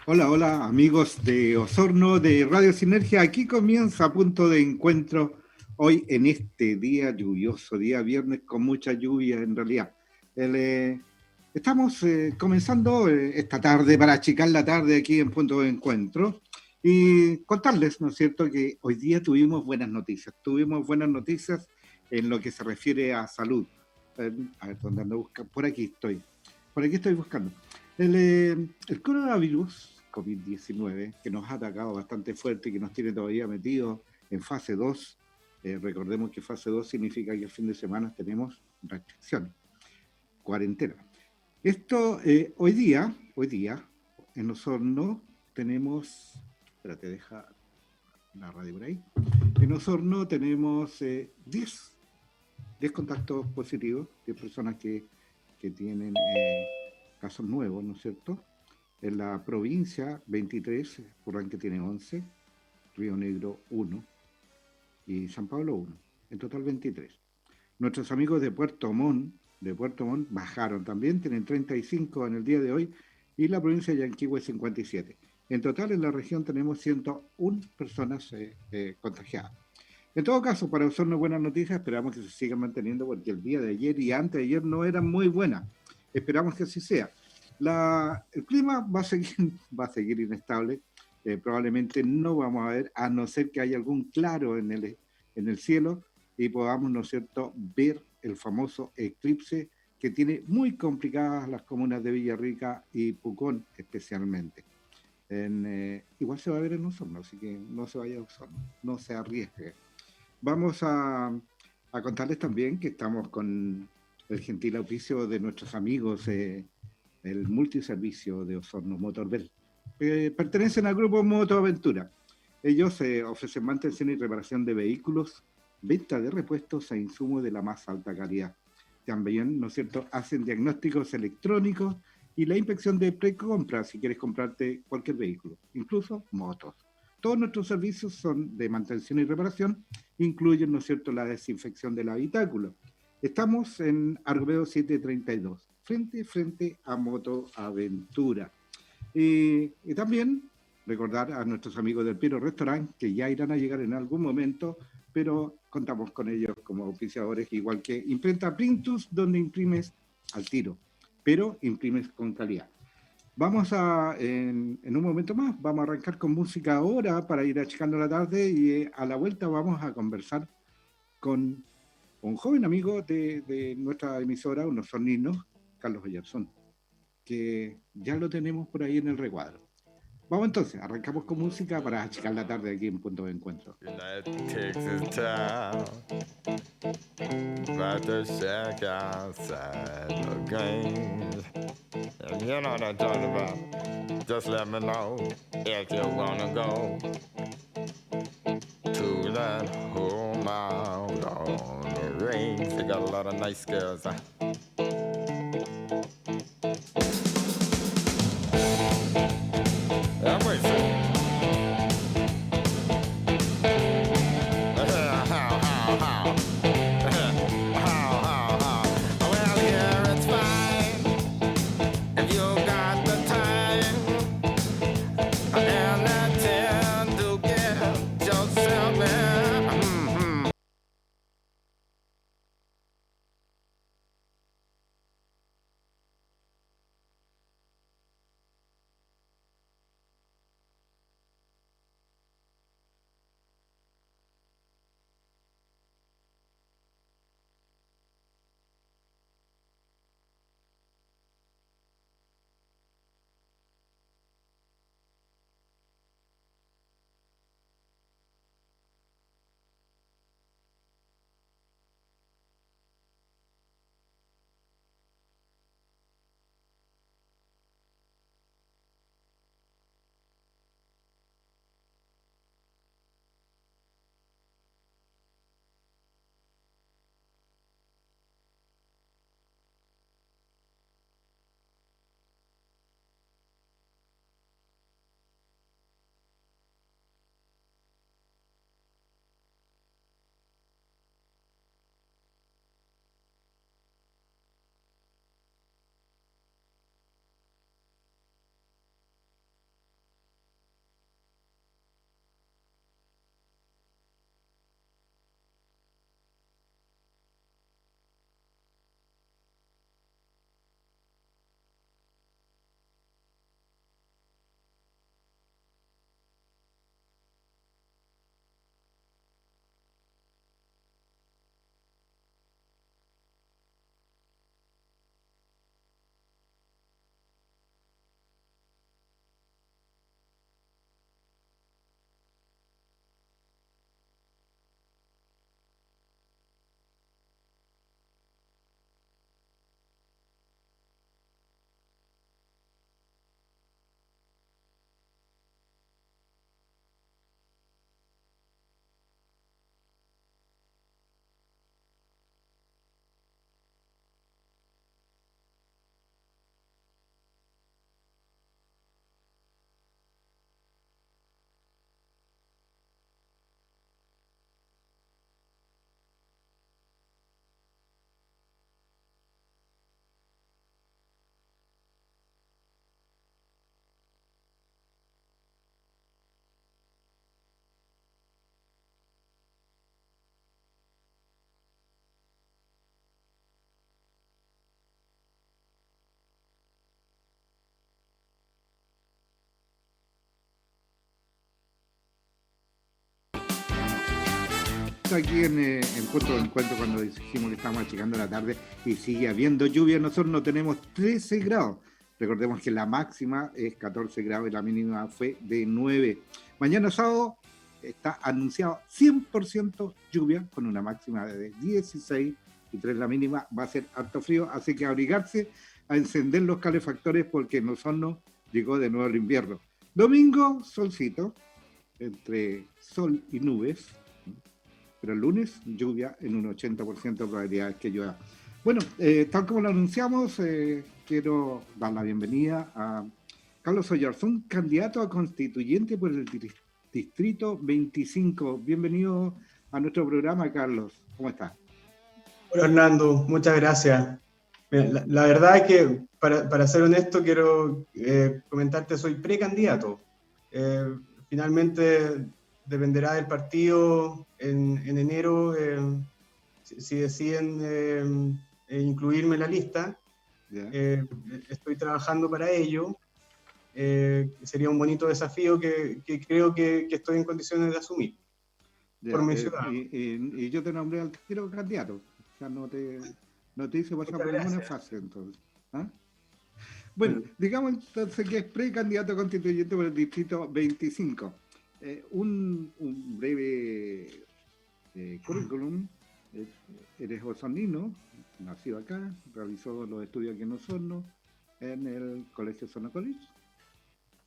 Hola, hola amigos de Osorno de Radio Sinergia. Aquí comienza Punto de Encuentro hoy en este día lluvioso, día viernes con mucha lluvia en realidad. El, eh, Estamos comenzando esta tarde para achicar la tarde aquí en Punto de Encuentro y contarles, ¿no es cierto?, que hoy día tuvimos buenas noticias en lo que se refiere a salud. A ver, ¿dónde ando buscando? Por aquí estoy buscando. El coronavirus COVID-19, que nos ha atacado bastante fuerte y que nos tiene todavía metidos en fase 2. Recordemos que fase 2 significa que el fin de semana tenemos restricciones, cuarentena. Esto, hoy día, en Osorno tenemos, espérate, deja la radio por ahí. En Osorno tenemos 10 contactos positivos, 10 personas que tienen casos nuevos, ¿no es cierto? En la provincia 23, Purranque tiene 11, Río Negro 1 y San Pablo 1, en total 23. Nuestros amigos de Puerto Montt bajaron también, tienen 35 en el día de hoy y la provincia de Yanquihue 57. En total en la región tenemos 101 personas contagiadas. En todo caso, para Osorno buenas noticias, esperamos que se sigan manteniendo porque el día de ayer y antes de ayer no eran muy buenas. Esperamos que así sea. El clima va a seguir inestable. Probablemente no vamos a ver, a no ser que haya algún claro en el cielo y podamos, ¿no es cierto?, ver el famoso eclipse que tiene muy complicadas las comunas de Villarrica y Pucón especialmente. Igual se va a ver en Osorno, así que no se vaya a Osorno, no se arriesgue. Vamos a contarles también que estamos con el gentil auspicio de nuestros amigos, el multiservicio de Osorno Motorbel. Pertenecen al grupo Motoaventura. Ellos ofrecen mantención y reparación de vehículos, venta de repuestos e insumos de la más alta calidad. También, ¿no es cierto?, hacen diagnósticos electrónicos y la inspección de precompra si quieres comprarte cualquier vehículo, incluso motos. Todos nuestros servicios son de mantención y reparación, incluyen, ¿no es cierto?, la desinfección del habitáculo. Estamos en Argomedo 732, frente a Moto Aventura. Y también recordar a nuestros amigos del Piero Restaurant que ya irán a llegar en algún momento, pero contamos con ellos como auspiciadores, igual que Imprenta Printus, donde imprimes al tiro, pero imprimes con calidad. En un momento más, vamos a arrancar con música ahora para ir achicando la tarde y a la vuelta vamos a conversar con un joven amigo de nuestra emisora, unos soninos, Carlos Oyarzón, que ya lo tenemos por ahí en el recuadro. Vamos entonces, arrancamos con música para achicar la tarde aquí en Punto de Encuentro. United Texas town, about to shack outside the games. And you know what I'm talking about. Just let me know if you wanna go to that home out on the range. They got a lot of nice girls. I'm waiting. aquí en Punto de Encuentro cuando dijimos que estábamos llegando a la tarde y sigue habiendo lluvia. Nosotros no tenemos 13 grados. Recordemos que la máxima es 14 grados y la mínima fue de 9. Mañana sábado está anunciado 100% lluvia con una máxima de 16 y 3 la mínima. Va a ser harto frío, así que abrigarse, a encender los calefactores porque en Osorno llegó de nuevo el invierno. Domingo, solcito, entre sol y nubes, pero el lunes lluvia en un 80% de probabilidades que llueva. Bueno, tal como lo anunciamos, quiero dar la bienvenida a Carlos Oyarzún, candidato a constituyente por el Distrito 25. Bienvenido a nuestro programa, Carlos. ¿Cómo estás? Hola, Hernando, muchas gracias. Mira, la verdad es que, para ser honesto, quiero comentarte, soy precandidato. Finalmente dependerá del partido en enero si deciden incluirme en la lista. Estoy trabajando para ello. Sería un bonito desafío que creo que estoy en condiciones de asumir por mi ciudad. Y yo te nombré al tiro candidato. O sea, no te hice pasar por ninguna fase, entonces. ¿Ah? Bueno, digamos entonces que es precandidato constituyente por el Distrito 25. Un breve currículum. Eres osornino, nacido acá, realizó los estudios aquí en Osorno, en el Colegio Osorno College.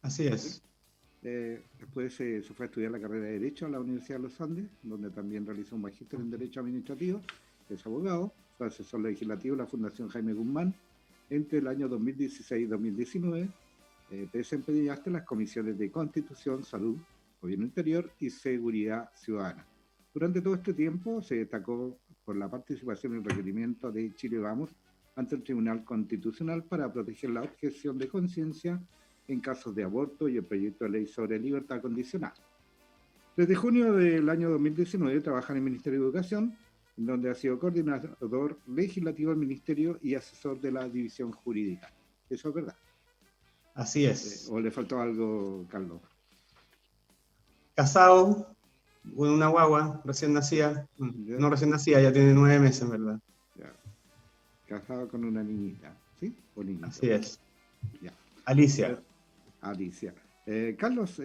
Así es. Después se fue a estudiar la carrera de Derecho a la Universidad de los Andes, donde también realizó un magíster en Derecho Administrativo. Es abogado, fue asesor legislativo de la Fundación Jaime Guzmán entre el año 2016 y 2019. Te desempeñaste en las comisiones de Constitución, Salud, Gobierno Interior y Seguridad Ciudadana. Durante todo este tiempo se destacó por la participación en el requerimiento de Chile Vamos ante el Tribunal Constitucional para proteger la objeción de conciencia en casos de aborto y el proyecto de ley sobre libertad condicional. Desde junio del año 2019 trabaja en el Ministerio de Educación, en donde ha sido coordinador legislativo del Ministerio y asesor de la División Jurídica. ¿Eso es verdad? Así es. ¿O le faltó algo, Carlos? Casado, con una guagua recién nacida. No recién nacida, ya tiene 9 meses, en verdad. Ya. Casado con una niñita, ¿sí? O niñito. Así es. Ya. Alicia. Alicia. Carlos,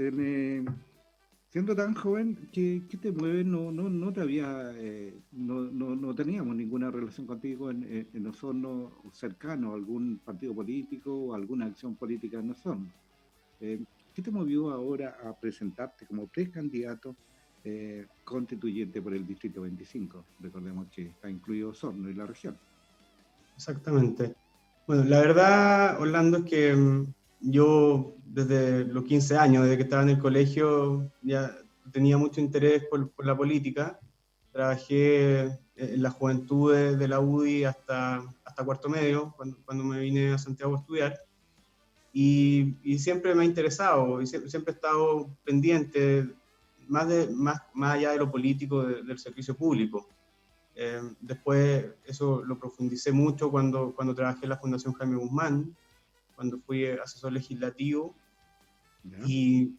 siendo tan joven, ¿qué te mueve? No te había, no teníamos ninguna relación contigo en Osorno cercano, algún partido político o alguna acción política en Osorno. ¿Qué te movió ahora a presentarte como precandidato constituyente por el Distrito 25? Recordemos que está incluido Osorno y la región. Exactamente. Bueno, la verdad, Orlando, es que yo desde los 15 años, desde que estaba en el colegio, ya tenía mucho interés por la política. Trabajé en la juventud de la UDI hasta cuarto medio, cuando me vine a Santiago a estudiar. Y siempre me ha interesado, y siempre he estado pendiente, más allá de lo político, del servicio público. Después eso lo profundicé mucho cuando trabajé en la Fundación Jaime Guzmán, cuando fui asesor legislativo, y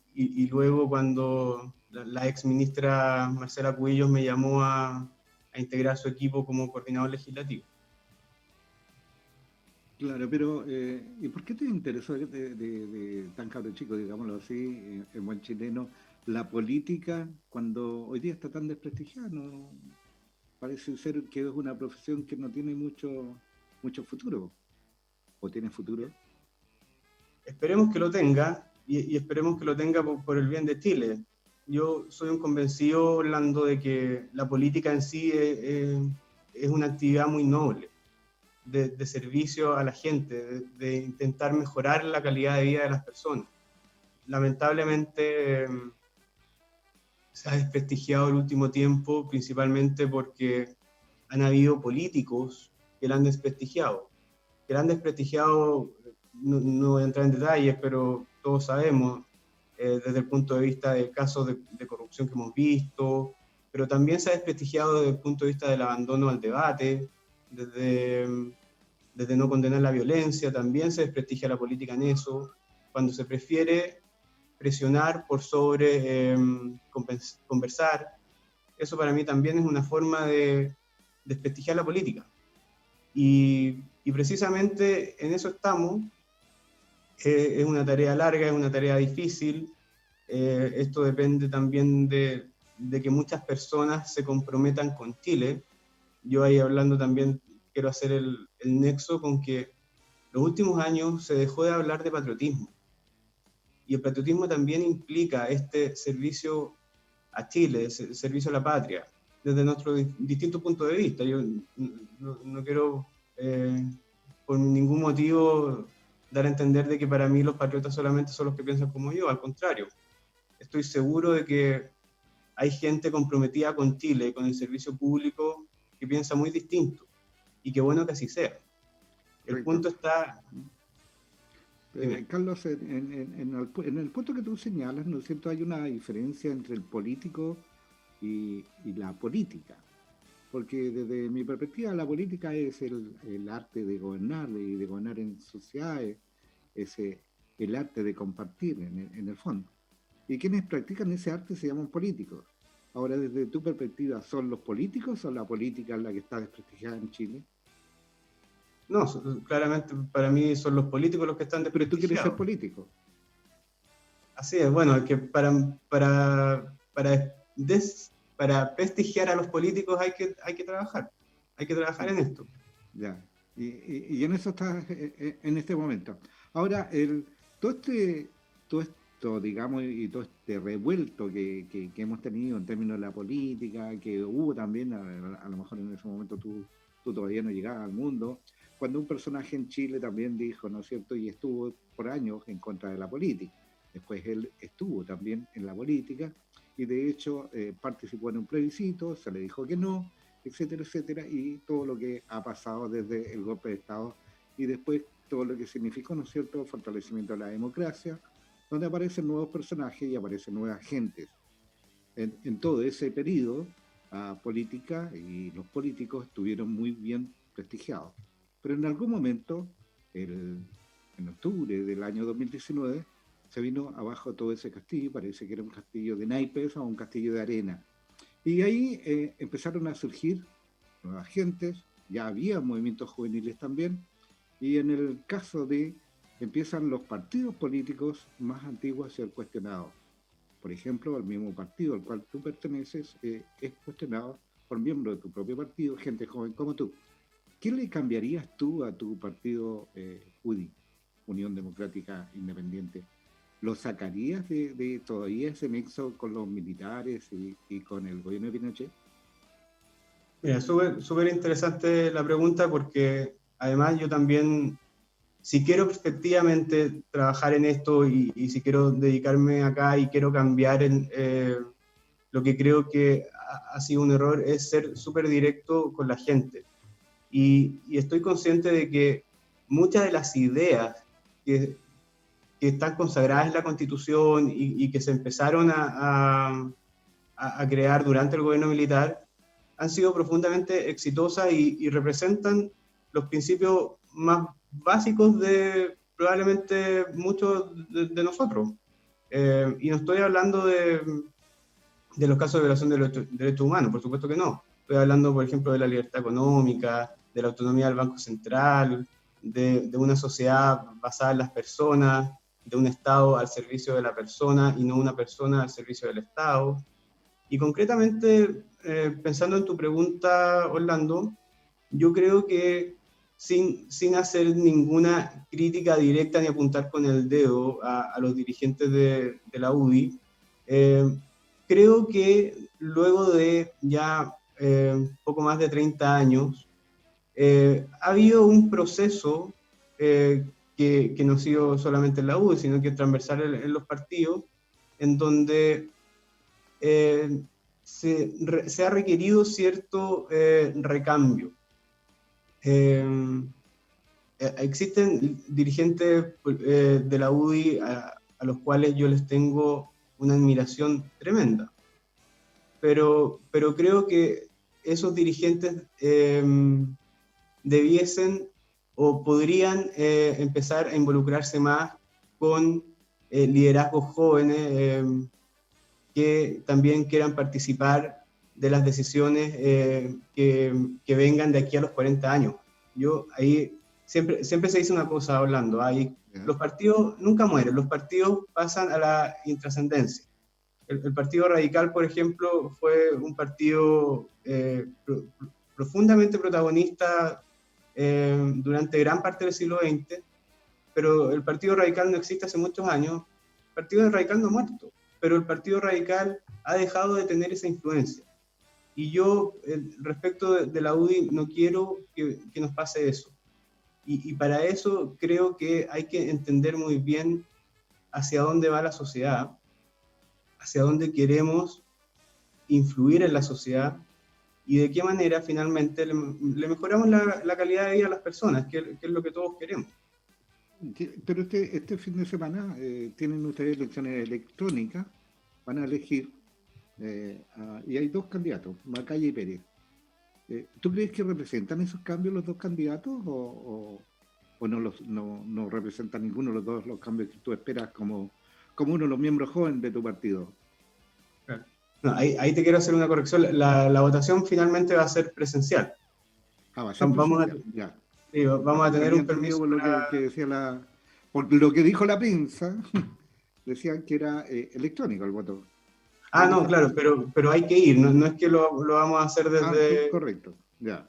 luego cuando la ex ministra Marcela Cubillos me llamó a integrar su equipo como coordinador legislativo. Claro, pero ¿y por qué te interesó de tan cabro chico, digámoslo así, en buen chileno, la política cuando hoy día está tan desprestigiada? ¿No? Parece ser que es una profesión que no tiene mucho futuro. ¿O tiene futuro? Esperemos que lo tenga, y esperemos que lo tenga por el bien de Chile. Yo soy un convencido, Orlando, de que la política en sí es una actividad muy noble, de servicio a la gente, de intentar mejorar la calidad de vida de las personas. Lamentablemente se ha desprestigiado el último tiempo, principalmente porque han habido políticos que la han desprestigiado. No voy a entrar en detalles, pero todos sabemos, desde el punto de vista de casos de corrupción que hemos visto, pero también se ha desprestigiado desde el punto de vista del abandono al debate, desde no condenar la violencia, también se desprestigia la política en eso, cuando se prefiere presionar por sobre conversar, eso para mí también es una forma de desprestigiar la política. Y precisamente en eso estamos. Es una tarea larga, es una tarea difícil. Esto depende también de que muchas personas se comprometan con Chile. Yo ahí hablando también quiero hacer el nexo con que los últimos años se dejó de hablar de patriotismo. Y el patriotismo también implica este servicio a Chile, servicio a la patria, desde nuestros distintos puntos de vista. Yo no quiero por ningún motivo dar a entender de que para mí los patriotas solamente son los que piensan como yo, al contrario. Estoy seguro de que hay gente comprometida con Chile, con el servicio público, que piensa muy distinto, y qué bueno que así sea. El punto está... Carlos, en el punto que tú señalas, ¿no es cierto?, hay una diferencia entre el político y la política, porque desde mi perspectiva la política es el arte de gobernar y de gobernar en sociedades, es el arte de compartir en el fondo. Y quienes practican ese arte se llaman políticos. Ahora, desde tu perspectiva, ¿son los políticos o la política la que está desprestigiada en Chile? No, claramente para mí son los políticos los que están Pero tú quieres desprestigiados. ser político. Así es, bueno, es que para prestigiar a los políticos hay que trabajar en esto. Ya, y en eso estás en este momento. Ahora, todo esto, digamos, y todo este revuelto que hemos tenido en términos de la política, que hubo también, a lo mejor en ese momento tú todavía no llegabas al mundo, cuando un personaje en Chile también dijo, ¿no es cierto?, y estuvo por años en contra de la política. Después él estuvo también en la política y de hecho participó en un plebiscito, se le dijo que no, etcétera, etcétera, y todo lo que ha pasado desde el golpe de Estado y después todo lo que significó, ¿no es cierto?, el fortalecimiento de la democracia, donde aparecen nuevos personajes y aparecen nuevas gentes. En todo ese periodo, la política y los políticos estuvieron muy bien prestigiados. Pero en algún momento, en octubre del año 2019, se vino abajo todo ese castillo, parece que era un castillo de naipes o un castillo de arena. Y ahí empezaron a surgir nuevas gentes, ya había movimientos juveniles también, y en el caso de empiezan los partidos políticos más antiguos a ser cuestionados. Por ejemplo, el mismo partido al cual tú perteneces es cuestionado por miembros de tu propio partido, gente joven como tú. ¿Qué le cambiarías tú a tu partido UDI, Unión Democrática Independiente? ¿Lo sacarías de todavía ese nexo con los militares y con el gobierno de Pinochet? Mira, súper interesante la pregunta porque además yo también, si quiero efectivamente trabajar en esto y si quiero dedicarme acá y quiero cambiar lo que creo que ha sido un error es ser súper directo con la gente. Y estoy consciente de que muchas de las ideas que están consagradas en la Constitución y que se empezaron a crear durante el gobierno militar han sido profundamente exitosas y representan los principios más básicos de probablemente muchos de nosotros. Y no estoy hablando de los casos de violación de los derechos humanos, por supuesto que no. Estoy hablando, por ejemplo, de la libertad económica, de la autonomía del Banco Central, de una sociedad basada en las personas, de un Estado al servicio de la persona y no una persona al servicio del Estado. Y concretamente, pensando en tu pregunta, Orlando, yo creo que sin hacer ninguna crítica directa ni apuntar con el dedo a los dirigentes de la UDI, creo que luego de ya poco más de 30 años, ha habido un proceso que no ha sido solamente en la UDI, sino que es transversal en los partidos, en donde se ha requerido cierto recambio. Existen dirigentes de la UDI a los cuales yo les tengo una admiración tremenda, pero creo que esos dirigentes debiesen o podrían empezar a involucrarse más con liderazgos jóvenes que también quieran participar de las decisiones que vengan de aquí a los 40 años. Yo ahí siempre se dice una cosa hablando, los partidos nunca mueren, los partidos pasan a la intrascendencia. El Partido Radical, por ejemplo, fue un partido profundamente protagonista durante gran parte del siglo XX, pero el Partido Radical no existe hace muchos años. El Partido Radical no ha muerto, pero el Partido Radical ha dejado de tener esa influencia. Y yo, respecto de la UDI, no quiero que nos pase eso. Y para eso creo que hay que entender muy bien hacia dónde va la sociedad, hacia dónde queremos influir en la sociedad y de qué manera finalmente le mejoramos la calidad de vida a las personas, que es lo que todos queremos. Pero este fin de semana tienen ustedes elecciones electrónicas, van a elegir, y hay dos candidatos, Macaya y Pérez. ¿Tú crees que representan esos cambios los dos candidatos o no representan ninguno de los dos los cambios que tú esperas como uno de los miembros jóvenes de tu partido? No, ahí te quiero hacer una corrección. La votación finalmente va a ser presencial. Va a ser presencial, ya. Sí, vamos a tener un permiso por lo que decía por lo que dijo la prensa, decían que era electrónico el voto. No, claro, pero hay que ir, no es que lo vamos a hacer desde... Correcto, ya.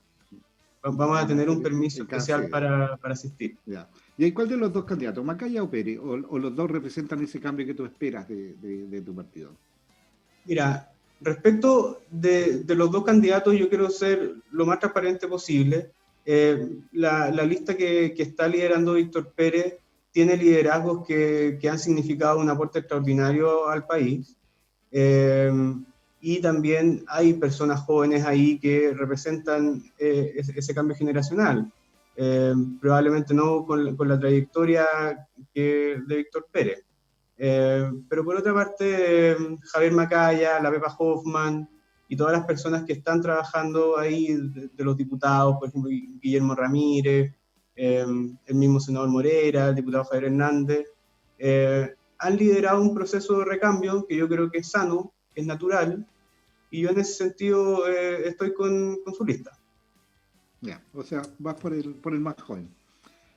Vamos a tener un permiso especial para asistir. Ya. ¿Y cuál de los dos candidatos, Macaya o Pérez, o los dos representan ese cambio que tú esperas de tu partido? Mira, respecto de los dos candidatos, yo quiero ser lo más transparente posible. La lista que está liderando Víctor Pérez tiene liderazgos que han significado un aporte extraordinario al país. Y también hay personas jóvenes ahí que representan ese cambio generacional. Probablemente no con la trayectoria de Víctor Pérez. Pero por otra parte, Javier Macaya, la Pepa Hoffman y todas las personas que están trabajando ahí, de los diputados, por ejemplo, Guillermo Ramírez, el mismo senador Morera, el diputado Javier Hernández, han liderado un proceso de recambio que yo creo que es sano, que es natural, y yo en ese sentido estoy con su lista. Ya, o sea, vas por el más joven.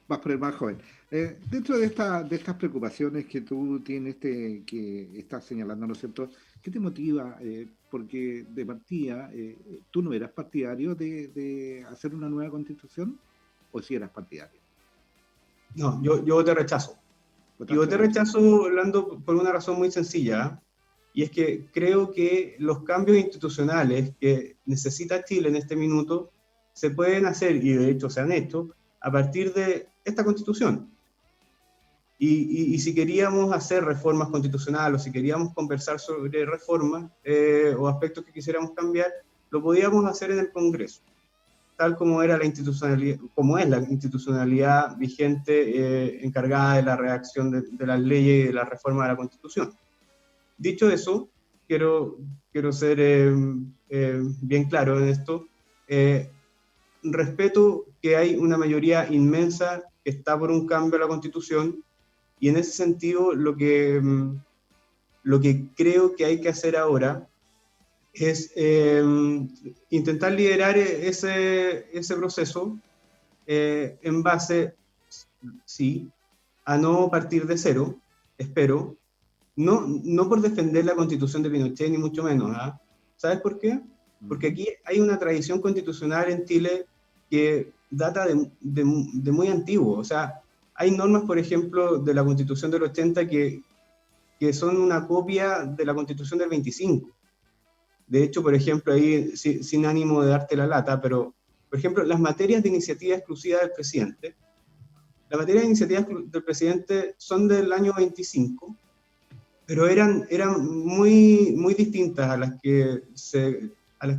Vas por el más joven. Dentro de estas preocupaciones que tú tienes, que estás señalando, ¿no es cierto? ¿Qué te motiva? Porque de partida, ¿tú no eras partidario de hacer una nueva constitución? ¿O sí eras partidario? No, yo voté rechazo. Y voté rechazo, Orlando, por una razón muy sencilla, y es que creo que los cambios institucionales que necesita Chile en este minuto se pueden hacer, y de hecho se han hecho, a partir de esta Constitución. Y si queríamos hacer reformas constitucionales o si queríamos conversar sobre reformas o aspectos que quisiéramos cambiar, lo podíamos hacer en el Congreso, tal como era la institucionalidad, como es la institucionalidad vigente encargada de la redacción de las leyes y de la reforma de la Constitución. Dicho eso, quiero ser bien claro en esto. Respeto que hay una mayoría inmensa que está por un cambio a la Constitución, y en ese sentido lo que creo que hay que hacer ahora es intentar liderar ese proceso en base, sí, a no partir de cero, espero, no por defender la Constitución de Pinochet, ni mucho menos. ¿Sabes por qué? Porque aquí hay una tradición constitucional en Chile que data de muy antiguo. O sea, hay normas, por ejemplo, de la Constitución del 80 que son una copia de la Constitución del 25. De hecho, por ejemplo, ahí, sin ánimo de darte la lata, pero, por ejemplo, las materias de iniciativa exclusiva del presidente, las materias de iniciativa del presidente son del año 25, pero eran muy, muy distintas a las que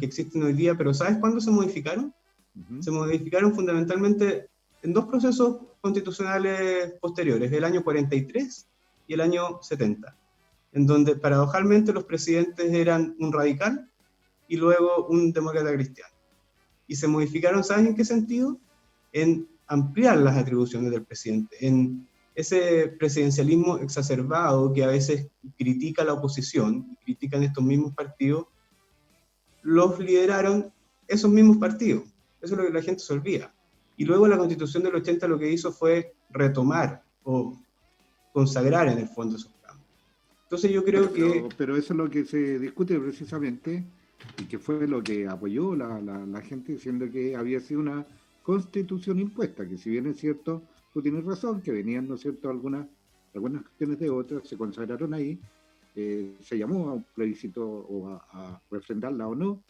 existen hoy día. Pero ¿sabes cuándo se modificaron? Uh-huh. Se modificaron fundamentalmente en dos procesos constitucionales posteriores, el año 43 y el año 70, en donde paradojalmente los presidentes eran un radical y luego un demócrata cristiano. Y se modificaron, ¿sabes en qué sentido? En ampliar las atribuciones del presidente, en ese presidencialismo exacerbado que a veces critica la oposición, critican estos mismos partidos, los lideraron esos mismos partidos. Eso es lo que la gente se olvida. Y luego la Constitución del 80 lo que hizo fue retomar o consagrar en el fondo esos cambios. Entonces yo creo que... Pero eso es lo que se discute precisamente y que fue lo que apoyó la gente diciendo que había sido una constitución impuesta, que si bien es cierto, tú tienes razón, que venían, ¿no es cierto?, algunas cuestiones de otras, se consagraron ahí, se llamó a un plebiscito o a refrendarla o no,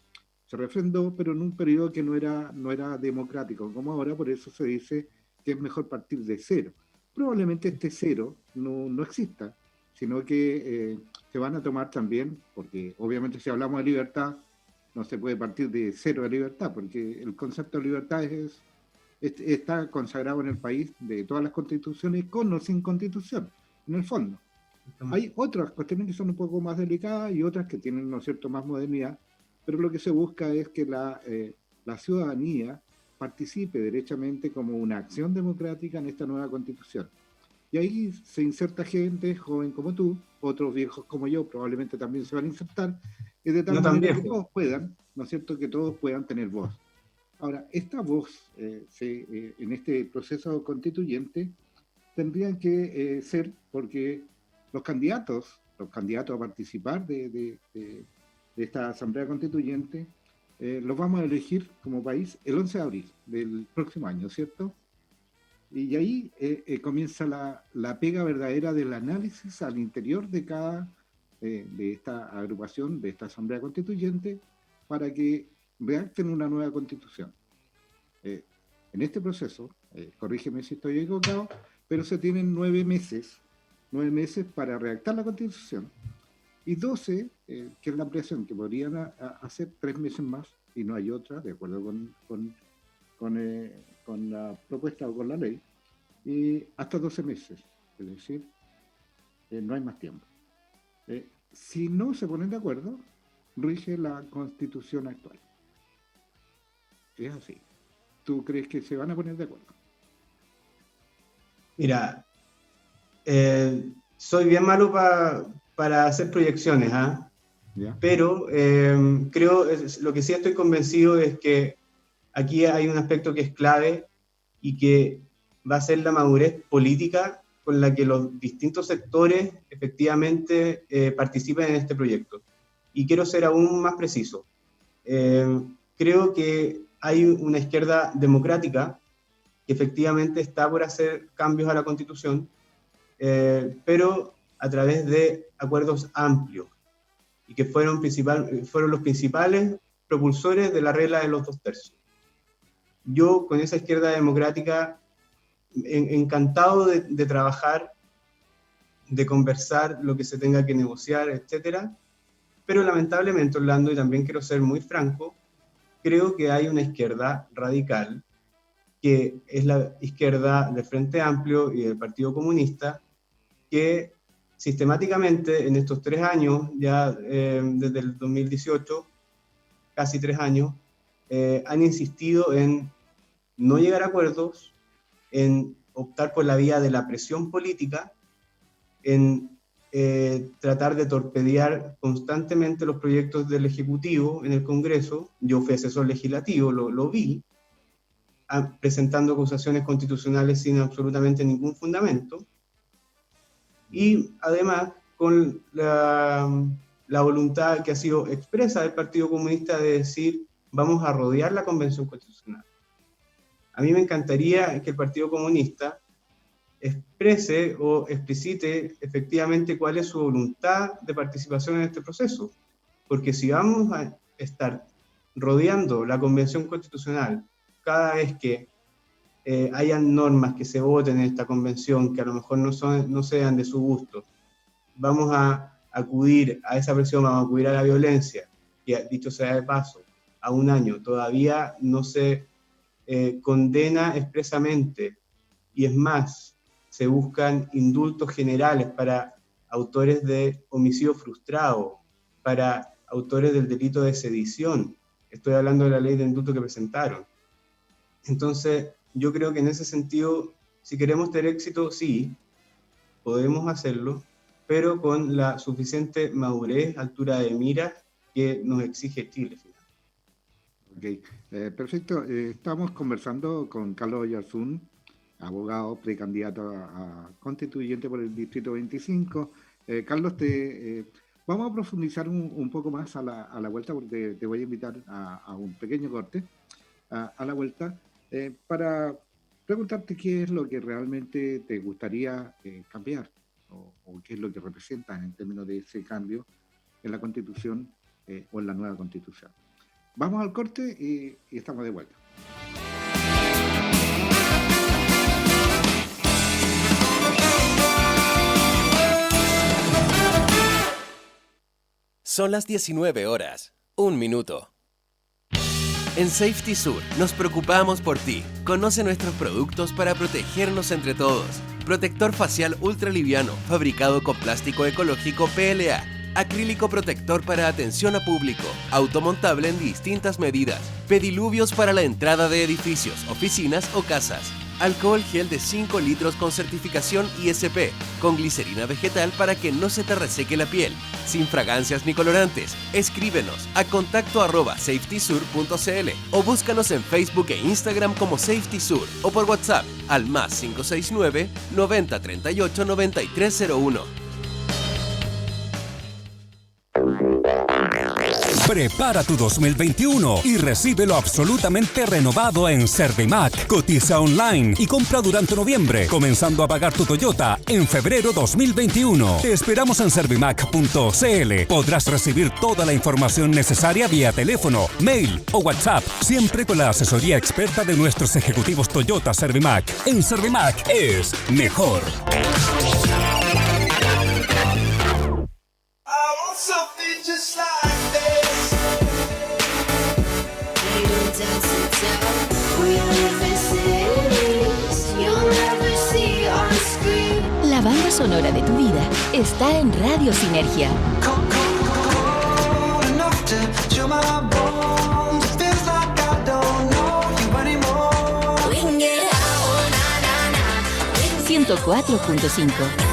se refrendó, pero en un periodo que no era democrático, como ahora, por eso se dice que es mejor partir de cero. Probablemente este cero no exista, sino que se van a tomar también, porque obviamente si hablamos de libertad, no se puede partir de cero de libertad, porque el concepto de libertad está consagrado en el país de todas las constituciones, con o sin constitución, en el fondo. Hay otras cuestiones que son un poco más delicadas y otras que tienen, ¿no es cierto?, más modernidad, pero lo que se busca es que la ciudadanía participe derechamente como una acción democrática en esta nueva constitución. Y ahí se inserta gente joven como tú, otros viejos como yo probablemente también se van a insertar, y de tal No tan manera que viejo. todos puedan, ¿no es cierto?, que todos puedan tener voz. Ahora, esta voz en este proceso constituyente tendrían que ser porque los candidatos a participar de esta Asamblea Constituyente, los vamos a elegir como país el 11 de abril del próximo año, ¿cierto? Y ahí comienza la pega verdadera del análisis al interior de de esta agrupación, de esta Asamblea Constituyente, para que redacten una nueva constitución. En este proceso, corrígeme si estoy equivocado, pero se tienen 9 meses para redactar la constitución, y 12, que es la ampliación, que podrían hacer 3 meses más, y no hay otra, de acuerdo con la propuesta o con la ley, y hasta 12 meses, es decir, no hay más tiempo. Si no se ponen de acuerdo, rige la constitución actual. Es así. ¿Tú crees que se van a poner de acuerdo? Mira, soy bien malo para hacer proyecciones, ¿ah? ¿Ya? Pero lo que sí estoy convencido es que aquí hay un aspecto que es clave y que va a ser la madurez política con la que los distintos sectores efectivamente participen en este proyecto. Y quiero ser aún más preciso. Creo que hay una izquierda democrática que efectivamente está por hacer cambios a la Constitución, pero a través de acuerdos amplios, y que fueron los principales propulsores de la regla de los 2/3. Yo con esa izquierda democrática encantado de trabajar, de conversar lo que se tenga que negociar, etcétera, pero lamentablemente, Orlando, y también quiero ser muy franco, creo que hay una izquierda radical, que es la izquierda del Frente Amplio y del Partido Comunista, que sistemáticamente en estos 3 años, ya desde el 2018, casi 3 años, han insistido en no llegar a acuerdos, en optar por la vía de la presión política, en tratar de torpedear constantemente los proyectos del Ejecutivo en el Congreso. Yo fui asesor legislativo, lo vi, presentando acusaciones constitucionales sin absolutamente ningún fundamento, y además con la voluntad que ha sido expresa del Partido Comunista de decir vamos a rodear la Convención Constitucional. A mí me encantaría que el Partido Comunista exprese o explicite efectivamente cuál es su voluntad de participación en este proceso, porque si vamos a estar rodeando la Convención Constitucional cada vez que hayan normas que se voten en esta convención que a lo mejor no sean de su gusto, vamos a acudir a esa presión, vamos a acudir a la violencia, que dicho sea de paso, a un año todavía no se condena expresamente, y es más, se buscan indultos generales para autores de homicidio frustrado, para autores del delito de sedición. Estoy hablando de la ley de indulto que presentaron. Entonces, yo creo que en ese sentido, si queremos tener éxito, sí, podemos hacerlo, pero con la suficiente madurez, altura de mira que nos exige Chile. Ok, perfecto. Estamos conversando con Carlos Oyarzún, abogado precandidato a constituyente por el Distrito 25. Carlos, vamos a profundizar un poco más a la vuelta, porque te voy a invitar a un pequeño corte a la vuelta para preguntarte qué es lo que realmente te gustaría cambiar o qué es lo que representa en términos de ese cambio en la Constitución o en la nueva Constitución. Vamos al corte y estamos de vuelta. Son las 19 horas, 1 minuto. En Safety Sur nos preocupamos por ti. Conoce nuestros productos para protegernos entre todos. Protector facial ultra liviano, fabricado con plástico ecológico PLA. Acrílico protector para atención a público, automontable en distintas medidas. Pediluvios para la entrada de edificios, oficinas o casas. Alcohol gel de 5 litros con certificación ISP, con glicerina vegetal para que no se te reseque la piel. Sin fragancias ni colorantes. Escríbenos a contacto@safetysur.cl o búscanos en Facebook e Instagram como Safety Sur o por WhatsApp al +569 90 38 9301. Prepara tu 2021 y recíbelo absolutamente renovado en Servimac. Cotiza online y compra durante noviembre, comenzando a pagar tu Toyota en febrero 2021. Te esperamos en servimac.cl. Podrás recibir toda la información necesaria vía teléfono, mail o WhatsApp, siempre con la asesoría experta de nuestros ejecutivos Toyota Servimac. En Servimac es mejor. Something just like this. You don't dance and tell. We live in cities you'll never see on screen. La banda sonora de tu vida está en Radio Sinergia. Cold enough to chill my bones. It feels like I don't know you anymore. We can get out, na na na. 104.5.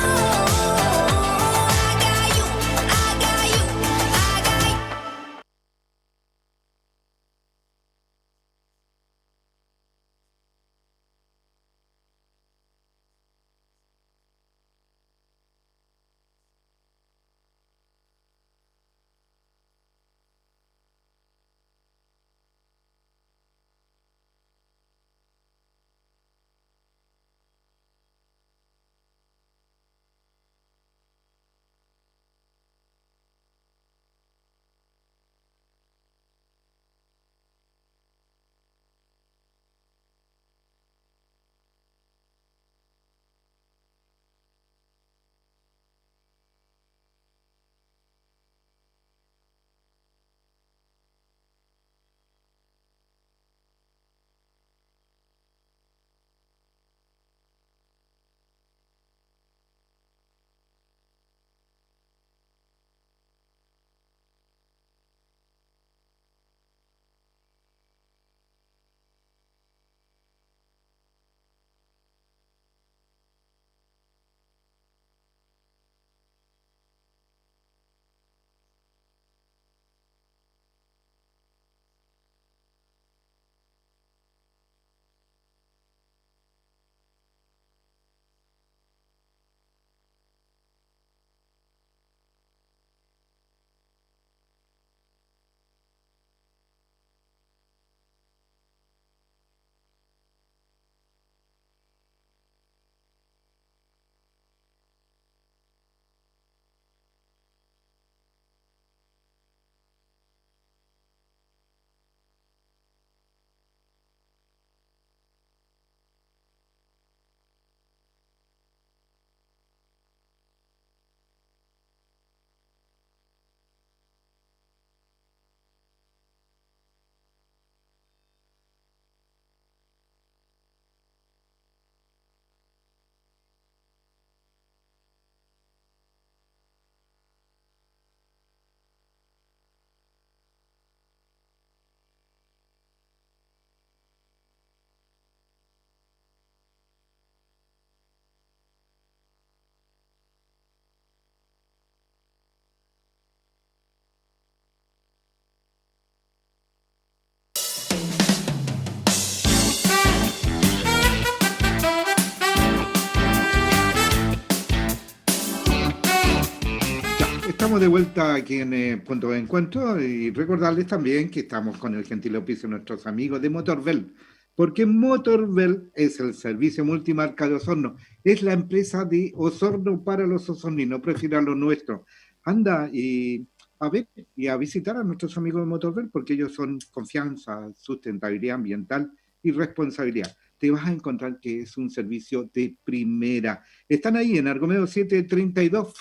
estamos de vuelta aquí en Punto de Encuentro y recordarles también que estamos con el gentil auspicio de nuestros amigos de Motorbel, porque Motorbel es el servicio multimarca de Osorno, es la empresa de Osorno para los osorninos, prefieran lo nuestro. Anda y a ver y a visitar a nuestros amigos de Motorbel porque ellos son confianza, sustentabilidad ambiental y responsabilidad. Te vas a encontrar que es un servicio de primera. Están ahí en Argomero 732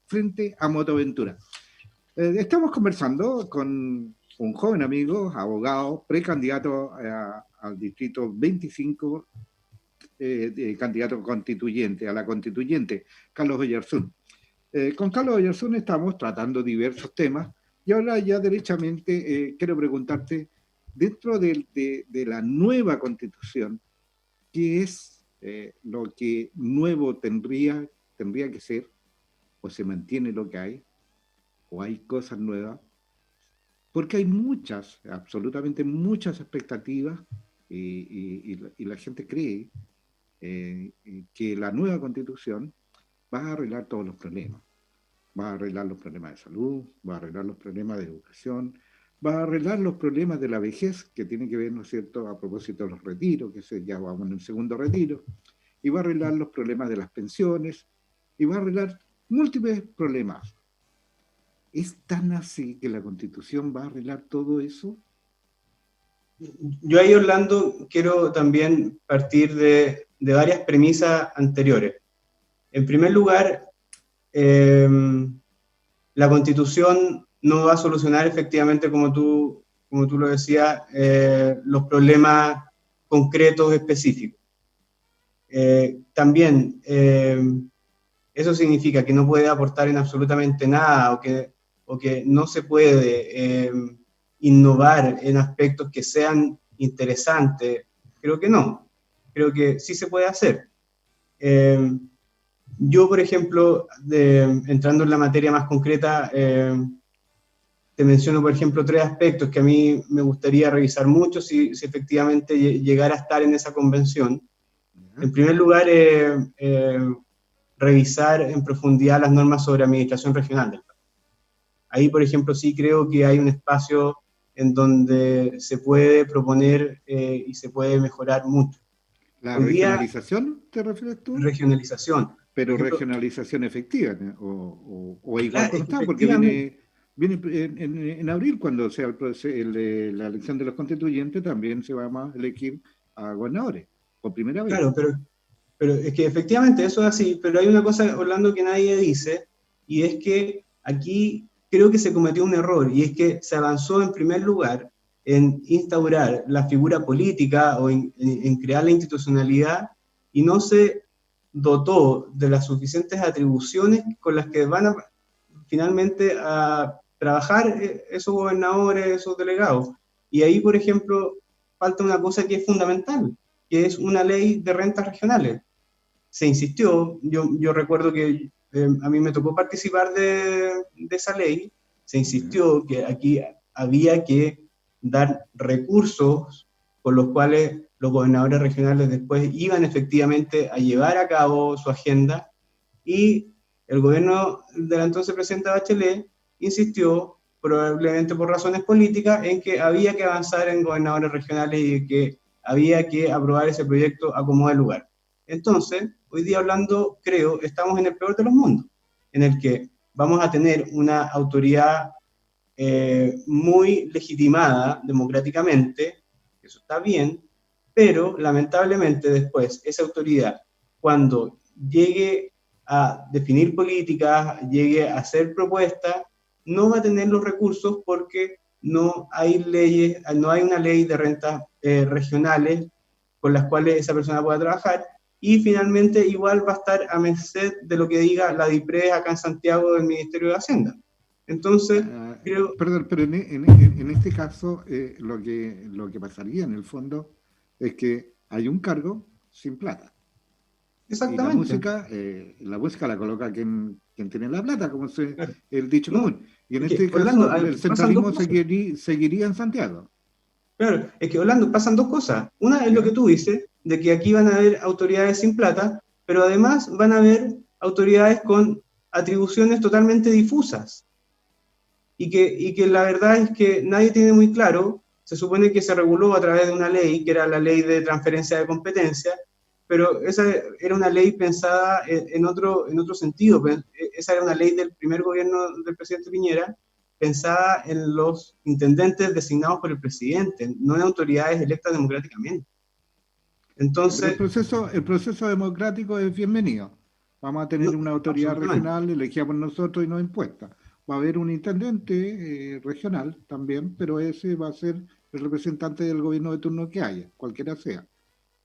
frente a Motoventura. Estamos conversando con un joven amigo, abogado, precandidato al distrito 25, candidato constituyente, a la constituyente, Carlos Oyarzún. Con Carlos Oyarzún estamos tratando diversos temas y ahora ya derechamente quiero preguntarte, dentro de la nueva constitución, ¿qué es lo que nuevo tendría que ser? ¿O se mantiene lo que hay? ¿O hay cosas nuevas? Porque hay muchas, absolutamente muchas expectativas y la gente cree que la nueva constitución va a arreglar todos los problemas. Va a arreglar los problemas de salud, va a arreglar los problemas de educación, va a arreglar los problemas de la vejez, que tiene que ver, ¿no es cierto?, a propósito de los retiros, que ya vamos en el segundo retiro, y va a arreglar los problemas de las pensiones, y va a arreglar múltiples problemas. ¿Es tan así que la Constitución va a arreglar todo eso? Yo ahí, Orlando, quiero también partir de varias premisas anteriores. En primer lugar, la Constitución no va a solucionar efectivamente, como tú lo decías, los problemas concretos específicos. También eso significa que no puede aportar en absolutamente nada o que no se puede innovar en aspectos que sean interesantes. Creo que no. Creo que sí se puede hacer. Yo, por ejemplo, entrando en la materia más concreta, te menciono, por ejemplo, 3 aspectos que a mí me gustaría revisar mucho si efectivamente llegara a estar en esa convención. En primer lugar, revisar en profundidad las normas sobre administración regional del país. Ahí, por ejemplo, sí creo que hay un espacio en donde se puede proponer y se puede mejorar mucho. ¿La regionalización te refieres tú? Regionalización. Pero por ejemplo, regionalización efectiva, ¿no? o igual claro, está, porque viene en abril, cuando sea la elección de los constituyentes, también se va a elegir a gobernadores, por primera vez. Claro, pero es que efectivamente eso es así, pero hay una cosa, Orlando, que nadie dice, y es que aquí creo que se cometió un error, y es que se avanzó en primer lugar en instaurar la figura política o en crear la institucionalidad, y no se dotó de las suficientes atribuciones con las que van finalmente a trabajar esos gobernadores, esos delegados. Y ahí, por ejemplo, falta una cosa que es fundamental, que es una ley de rentas regionales. Se insistió, yo recuerdo que a mí me tocó participar de esa ley, se insistió que aquí había que dar recursos con los cuales los gobernadores regionales después iban efectivamente a llevar a cabo su agenda, y el gobierno de la entonces presidenta Bachelet insistió, probablemente por razones políticas, en que había que avanzar en gobernadores regionales y que había que aprobar ese proyecto a como de lugar. Entonces, hoy día hablando, creo, estamos en el peor de los mundos, en el que vamos a tener una autoridad muy legitimada democráticamente, eso está bien, pero lamentablemente después esa autoridad, cuando llegue a definir políticas, llegue a hacer propuestas, no va a tener los recursos porque no hay leyes, no hay una ley de rentas regionales con las cuales esa persona pueda trabajar, y finalmente igual va a estar a merced de lo que diga la DIPRES acá en Santiago del Ministerio de Hacienda. Entonces, creo... Perdón, pero en este caso lo que pasaría en el fondo es que hay un cargo sin plata. Exactamente. Y la música la coloca quien tiene la plata, como Claro. el dicho común. Y en este caso Orlando, el centralismo seguiría en Santiago. Claro, es que, Orlando, pasan 2 cosas. Una es lo que tú dices, de que aquí van a haber autoridades sin plata, pero además van a haber autoridades con atribuciones totalmente difusas y que la verdad es que nadie tiene muy claro. Se supone que se reguló a través de una ley, que era la ley de transferencia de competencia, pero esa era una ley pensada en otro sentido. Esa era una ley del primer gobierno del presidente Piñera, pensada en los intendentes designados por el presidente, no en autoridades electas democráticamente. Pero Entonces, el proceso democrático es bienvenido. Vamos a tener no, una autoridad absolutamente. regional elegida por nosotros y no impuesta. Va a haber un intendente regional también, pero ese va a ser el representante del gobierno de turno que haya, cualquiera sea.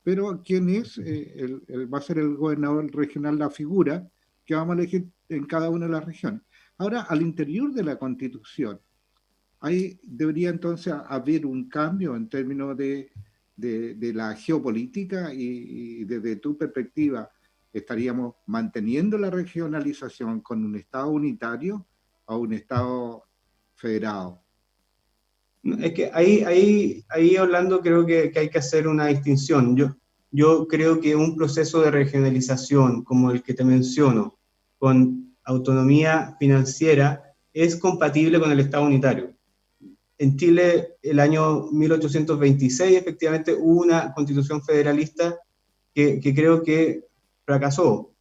Pero ¿quién es? Va a ser el gobernador regional la figura que vamos a elegir en cada una de las regiones. Ahora, al interior de la Constitución, ahí debería entonces haber un cambio en términos de la geopolítica y desde tu perspectiva, ¿estaríamos manteniendo la regionalización con un Estado unitario o un Estado federado? Es que ahí Orlando, creo que hay que hacer una distinción. Yo creo que un proceso de regionalización como el que te menciono, con autonomía financiera, es compatible con el Estado unitario. En Chile, el año 1826, efectivamente, hubo una constitución federalista que creo que fracasó.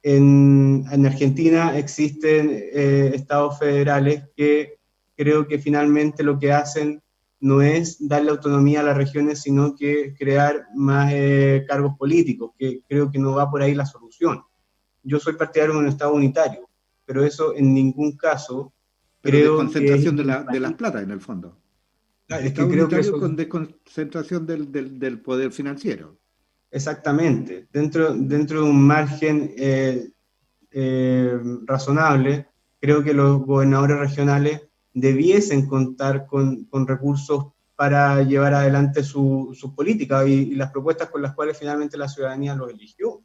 En Argentina existen estados federales que creo que finalmente lo que hacen no es darle autonomía a las regiones, sino que crear más cargos políticos, que creo que no va por ahí la solución. Yo soy partidario de un Estado unitario, pero eso en ningún caso Pero creo que es desconcentración el de las país. plata, en el fondo. Claro, es que Estado creo que unitario eso con desconcentración del poder financiero. exactamente, dentro de un margen razonable, creo que los gobernadores regionales debiesen contar con recursos para llevar adelante sus políticas y las propuestas con las cuales finalmente la ciudadanía los eligió.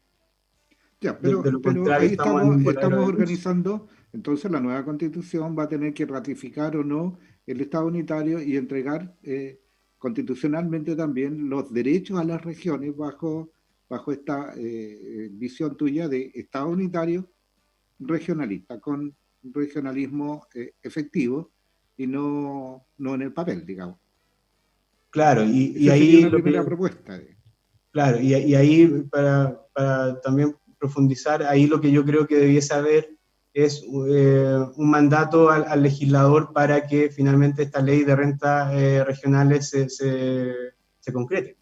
Ya, De lo pero contrario, ahí estamos en un voladero estamos de luz. organizando, entonces la nueva constitución va a tener que ratificar o no el Estado unitario y entregar constitucionalmente también los derechos a las regiones bajo esta visión tuya de Estado unitario regionalista, con regionalismo efectivo y no en el papel, digamos. Claro, y Esa sería ahí una primera propuesta. claro, y ahí para también profundizar, ahí lo que yo creo que debiese haber es un mandato al legislador para que finalmente esta ley de rentas regionales se concrete.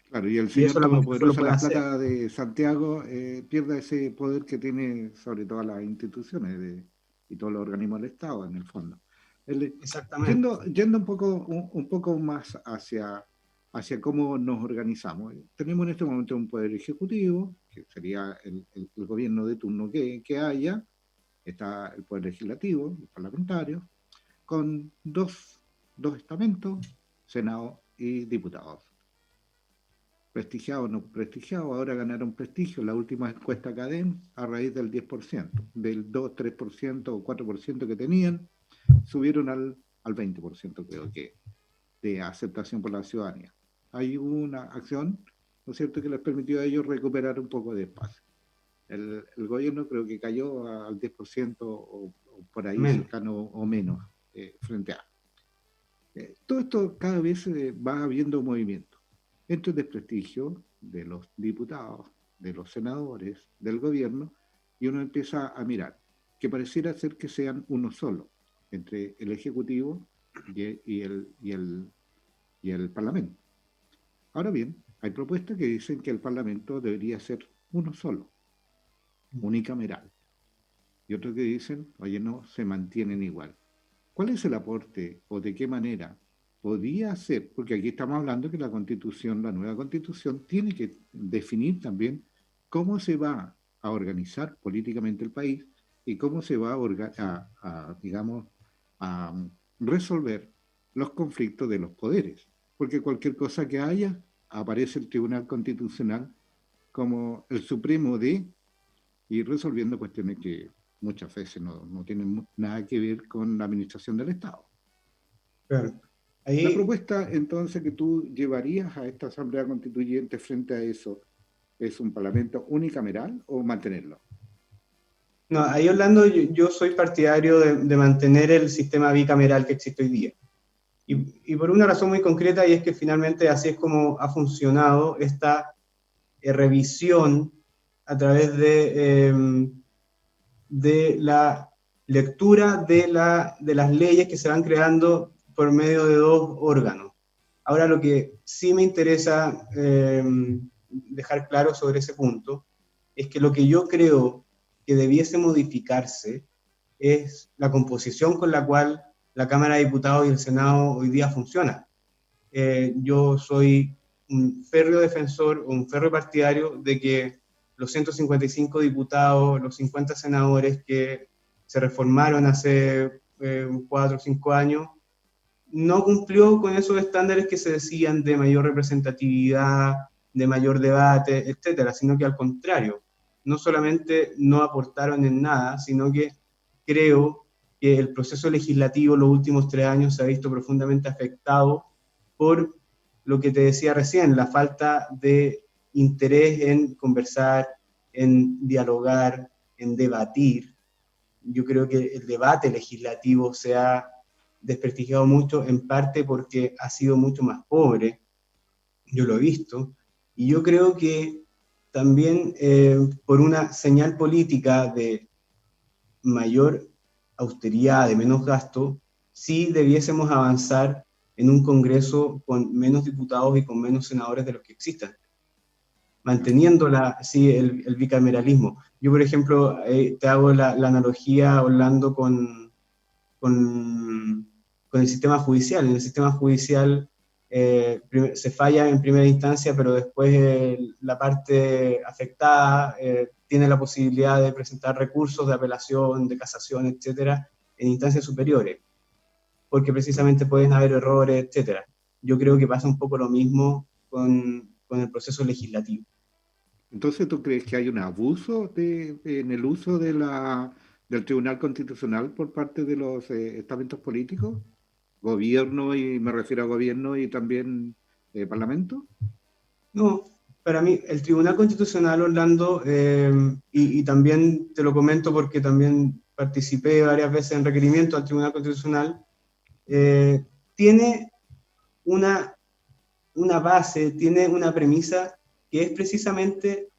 Claro, y el Y señor eso la Constitución lo Todopoderoso, puede la hacer. plata de Santiago, pierda ese poder que tiene sobre todas las instituciones y todos los organismos del Estado, en el fondo. Exactamente. Yendo un poco más hacia cómo nos organizamos. Tenemos en este momento un poder ejecutivo, que sería el gobierno de turno que haya, está el poder legislativo, el parlamentario, con dos estamentos, Senado y diputados. Prestigiado o no prestigiado, ahora ganaron prestigio la última encuesta CADEM a raíz del 10%, del 2, 3% o 4% que tenían, subieron al 20%, creo que, de aceptación por la ciudadanía. Hay una acción, ¿no es cierto?, que les permitió a ellos recuperar un poco de espacio. El gobierno creo que cayó al 10% o por ahí Menos. cercano o menos frente a. Todo esto cada vez va habiendo movimiento. Entre el desprestigio de los diputados, de los senadores, del gobierno, y uno empieza a mirar que pareciera ser que sean uno solo, entre el Ejecutivo y el Parlamento. Ahora bien, hay propuestas que dicen que el Parlamento debería ser uno solo, unicameral, y otros que dicen, oye, no, se mantienen igual. ¿Cuál es el aporte o de qué manera podría ser? Porque aquí estamos hablando que la Constitución, la nueva Constitución, tiene que definir también cómo se va a organizar políticamente el país y cómo se va digamos, a resolver los conflictos de los poderes. Porque cualquier cosa que haya, aparece el Tribunal Constitucional como el supremo de y resolviendo cuestiones que muchas veces no tienen nada que ver con la administración del Estado. Claro. La Ahí, propuesta entonces que tú llevarías a esta Asamblea Constituyente frente a eso, ¿es un parlamento unicameral o mantenerlo? No, ahí Orlando, yo soy partidario de mantener el sistema bicameral que existe hoy día. Y por una razón muy concreta, y es que finalmente así es como ha funcionado esta revisión a través de la lectura de las leyes que se van creando por medio de dos órganos. Ahora, lo que sí me interesa dejar claro sobre ese punto es que lo que yo creo que debiese modificarse es la composición con la cual la Cámara de Diputados y el Senado hoy día funcionan. Yo soy un férreo defensor, un férreo partidario de que los 155 diputados, los 50 senadores que se reformaron hace 4 o 5 años, no cumplió con esos estándares que se decían de mayor representatividad, de mayor debate, etcétera, sino que al contrario, no solamente no aportaron en nada, sino que creo que el proceso legislativo los últimos 3 años se ha visto profundamente afectado por lo que te decía recién, la falta de interés en conversar, en dialogar, en debatir. Yo creo que el debate legislativo se ha desprestigiado mucho, en parte porque ha sido mucho más pobre, yo lo he visto, y yo creo que también por una señal política de mayor austeridad, de menos gasto, sí debiésemos avanzar en un Congreso con menos diputados y con menos senadores de los que existan, manteniendo sí, el bicameralismo. Yo, por ejemplo, te hago la analogía, Orlando, con el sistema judicial. En el sistema judicial se falla en primera instancia, pero después la parte afectada tiene la posibilidad de presentar recursos de apelación, de casación, etcétera, en instancias superiores, porque precisamente pueden haber errores, etcétera. Yo creo que pasa un poco lo mismo con el proceso legislativo. Entonces, ¿tú crees que hay un abuso en el uso del Tribunal Constitucional por parte de los estamentos políticos? Gobierno, y me refiero a gobierno y también parlamento. No, para mí el Tribunal Constitucional, Orlando, y también te lo comento porque también participé varias veces en requerimiento al Tribunal Constitucional, tiene una base, tiene una premisa que es precisamente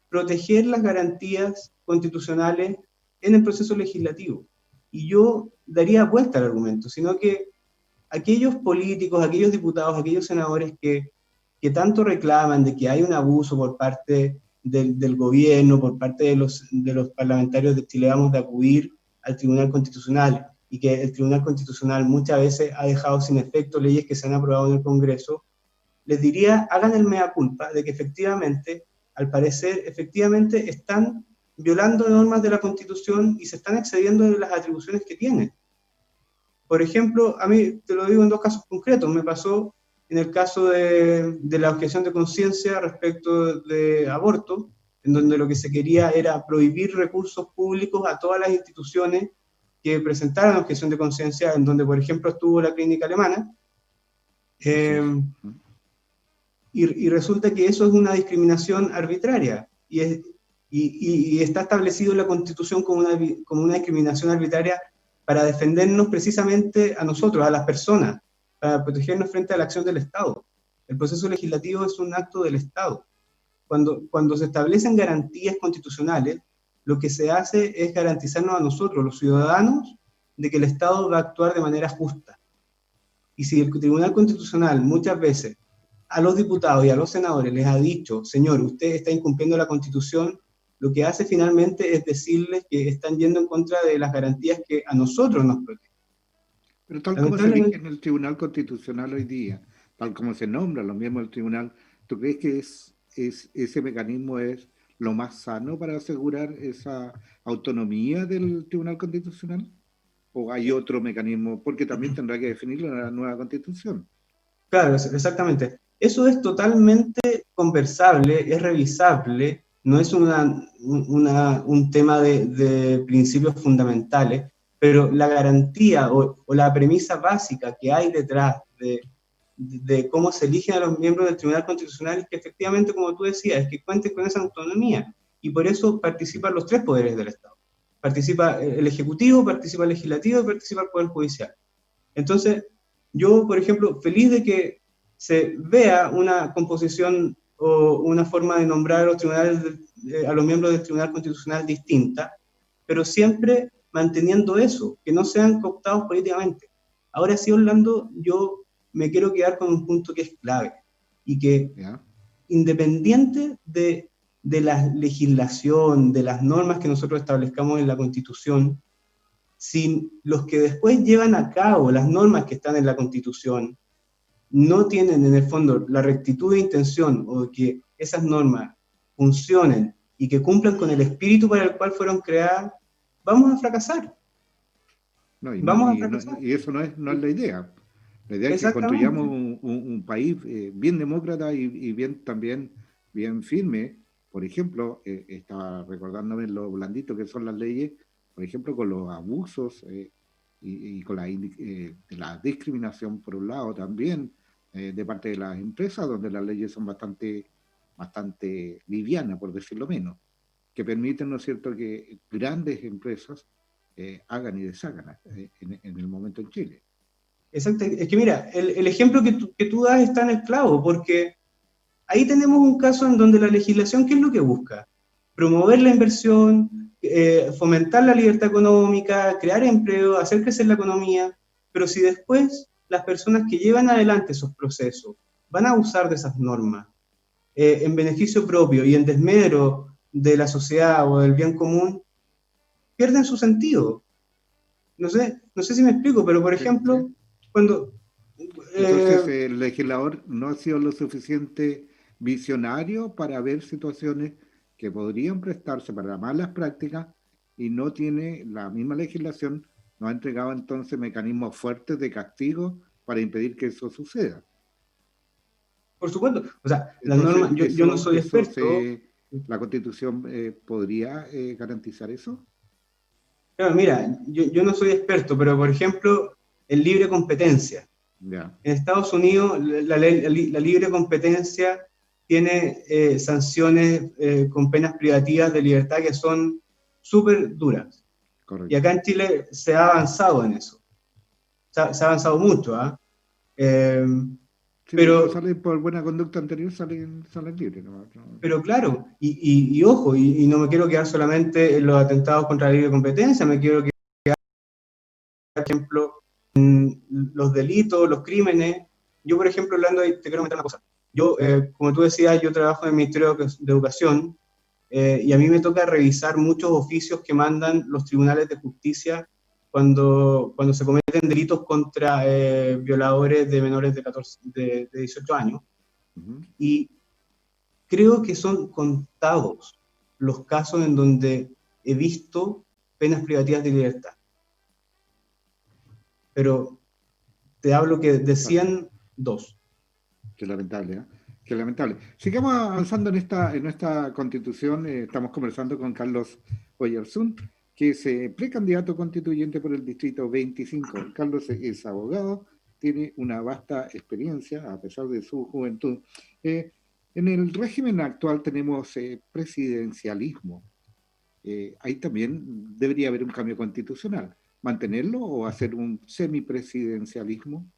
proteger las garantías constitucionales en el proceso legislativo. Y yo daría vuelta al argumento, sino que aquellos políticos, aquellos diputados, aquellos senadores que tanto reclaman de que hay un abuso por parte del gobierno, por parte de los parlamentarios de Chile Vamos de acudir al Tribunal Constitucional, y que el Tribunal Constitucional muchas veces ha dejado sin efecto leyes que se han aprobado en el Congreso, les diría, hagan el mea culpa de que efectivamente, al parecer, efectivamente están violando normas de la Constitución y se están excediendo de las atribuciones que tienen. Por ejemplo, a mí, te lo digo en 2 casos concretos, me pasó en el caso de la objeción de conciencia respecto de aborto, en donde lo que se quería era prohibir recursos públicos a todas las instituciones que presentaran objeción de conciencia, en donde, por ejemplo, estuvo la clínica alemana, y resulta que eso es una discriminación arbitraria, y está establecido en la Constitución como una discriminación arbitraria para defendernos precisamente a nosotros, a las personas, para protegernos frente a la acción del Estado. El proceso legislativo es un acto del Estado. Cuando se establecen garantías constitucionales, lo que se hace es garantizarnos a nosotros, los ciudadanos, de que el Estado va a actuar de manera justa. Y si el Tribunal Constitucional muchas veces a los diputados y a los senadores les ha dicho, señor, usted está incumpliendo la Constitución, lo que hace finalmente es decirles que están yendo en contra de las garantías que a nosotros nos protegen. Pero tal como se elige en el Tribunal Constitucional hoy día, tal como se nombra los miembros del tribunal, ¿tú crees que ese mecanismo es lo más sano para asegurar esa autonomía del Tribunal Constitucional? ¿O hay otro mecanismo? Porque también tendrá que definirlo en la nueva Constitución. Claro, exactamente. Eso es totalmente conversable, es revisable, no es un tema de principios fundamentales, pero la garantía o la premisa básica que hay detrás de cómo se eligen a los miembros del Tribunal Constitucional es que efectivamente, como tú decías, es que cuenten con esa autonomía, y por eso participan los 3 poderes del Estado. participa el Ejecutivo, participa el Legislativo y participa el Poder Judicial. Entonces, yo, por ejemplo, feliz de que se vea una composición o una forma de nombrar a los a los miembros del Tribunal Constitucional distinta, pero siempre manteniendo eso, que no sean cooptados políticamente. Ahora sí, Orlando, yo me quiero quedar con un punto que es clave, y que independiente de la legislación, de las normas que nosotros establezcamos en la Constitución, si los que después llevan a cabo las normas que están en la Constitución no tienen en el fondo la rectitud de intención o que esas normas funcionen y que cumplan con el espíritu para el cual fueron creadas, vamos a fracasar. Y eso no es la idea. La idea es que construyamos un país bien demócrata y bien también bien firme. Por ejemplo, estaba recordándome lo blandito que son las leyes, por ejemplo, con los abusos y con la discriminación, por un lado, también de parte de las empresas, donde las leyes son bastante livianas, por decirlo menos, que permiten, ¿no es cierto?, que grandes empresas hagan y deshagan en el momento en Chile. Exacto, es que mira, el ejemplo que tú das está en el clavo, porque ahí tenemos un caso en donde la legislación, ¿qué es lo que busca? Promover la inversión, fomentar la libertad económica, crear empleo, hacer crecer la economía, pero si después las personas que llevan adelante esos procesos van a abusar de esas normas en beneficio propio y en desmedro de la sociedad o del bien común, pierden su sentido. No sé si me explico, pero por ejemplo, cuando... Entonces el legislador no ha sido lo suficiente visionario para ver situaciones que podrían prestarse para malas prácticas y no tiene la misma legislación, no ha entregado entonces mecanismos fuertes de castigo para impedir que eso suceda. Por supuesto, o sea, entonces, la norma, yo no soy experto. ¿La Constitución podría garantizar eso? Claro, mira, yo no soy experto, pero por ejemplo, el libre competencia. Yeah. En Estados Unidos, la libre competencia tiene sanciones con penas privativas de libertad que son súper duras. Correcto. Y acá en Chile se ha avanzado en eso. Se ha avanzado mucho, ¿ah? Sí, pero salen por buena conducta anterior, salen libres. ¿No? Pero claro, y ojo, y no me quiero quedar solamente en los atentados contra la libre competencia, me quiero quedar, por ejemplo, en los delitos, los crímenes. Yo, por ejemplo, Orlando, te quiero comentar una cosa. Yo, como tú decías, yo trabajo en el Ministerio de Educación y a mí me toca revisar muchos oficios que mandan los tribunales de justicia cuando se cometen delitos contra violadores de menores de 18 años. Uh-huh. Y creo que son contados los casos en donde he visto penas privativas de libertad. Pero te hablo que decían 2. Qué lamentable, ¿eh? Qué lamentable. Sigamos avanzando en esta constitución. Estamos conversando con Carlos Oyarzún, que es precandidato constituyente por el distrito 25. Carlos es abogado, tiene una vasta experiencia a pesar de su juventud. En el régimen actual tenemos presidencialismo. Ahí también debería haber un cambio constitucional. ¿Mantenerlo o hacer un semipresidencialismo?